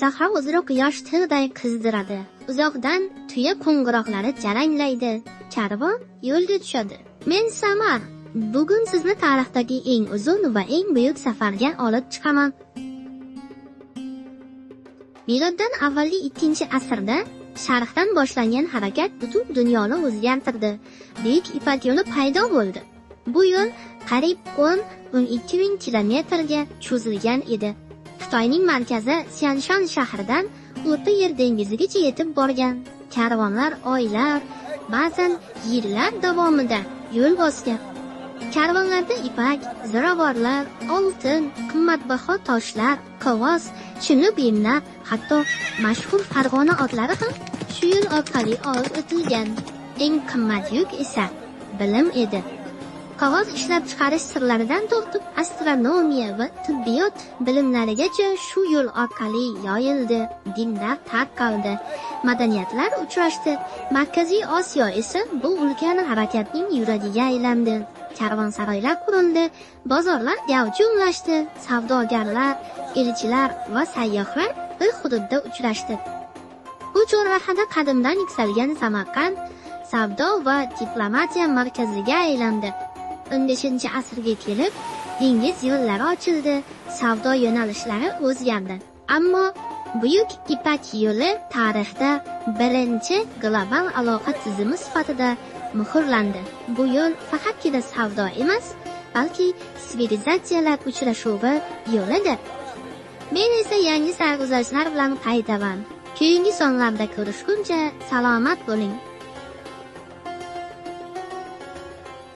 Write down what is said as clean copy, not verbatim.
sahro o'zaro quyosh tig'day qizdiradi. Uzoqdan tuya qo'ng'iroqlari jaranglaydi. Karvon yo'lga tushadi. Men Samar. Bugun sizni tarixdagi eng uzun va eng buyuk safarga olib chiqaman. Miloddan avvalgi 2-asrda Sharqdan boshlangan harakat butun dunyoni o'zgartirdi. Buyuk Ipak yo'li paydo bo'ldi. Bu yo'l qariyb 10-12 ming kilometrga cho'zilgan edi. Xitoyning markazi Sianshan shahridan O'rta Yer dengizigacha yetib borgan. Karvonlar oylar, ba'zan yillar davomida yo'l bosgan. Karvonlarda ipak, ziravorlar, oltin, qimmatbaho toshlar, qog'oz, chinni buyumlar, hatto mashhur Farg'ona otlari ham shu yo'l orqali olib o'tilgan. Eng qimmat yuk esa bilim edi. Qog'oz ishlab chiqarish sirlaridan tortib astronomiya va tibbiyot bilimlarigacha shu yo'l orqali yoyildi. Dinlar tarqaldi, madaniyatlar uchrashdi. Markaziy Osiyo esa bu ulkan harakatning yuragiga aylandi. Karvonsaroylar qurildi, bozorlar gavjumlashdi, savdogarlar, elchilar va sayyohlar bir hududda uchrashdi. Bu chorrahada qadimdan yuksalgan Samarqand savdo va diplomatiya markaziga aylandi. 15-asrga kelib, dengiz yo'llari ochildi, savdo yo'nalishlari o'zgardi. Ammo Buyuk Ipak yo'li tarixda birinchi global aloqa tizimi sifatida muhrlandi. Bu yo'l faqatgina savdo emas, balki sivilizatsiyalar uchrashuvi yo'lidir. Men esa yangi sarguzashtlar bilan qaytaman. Keyingi sonlarda ko'rishguncha salomat bo'ling.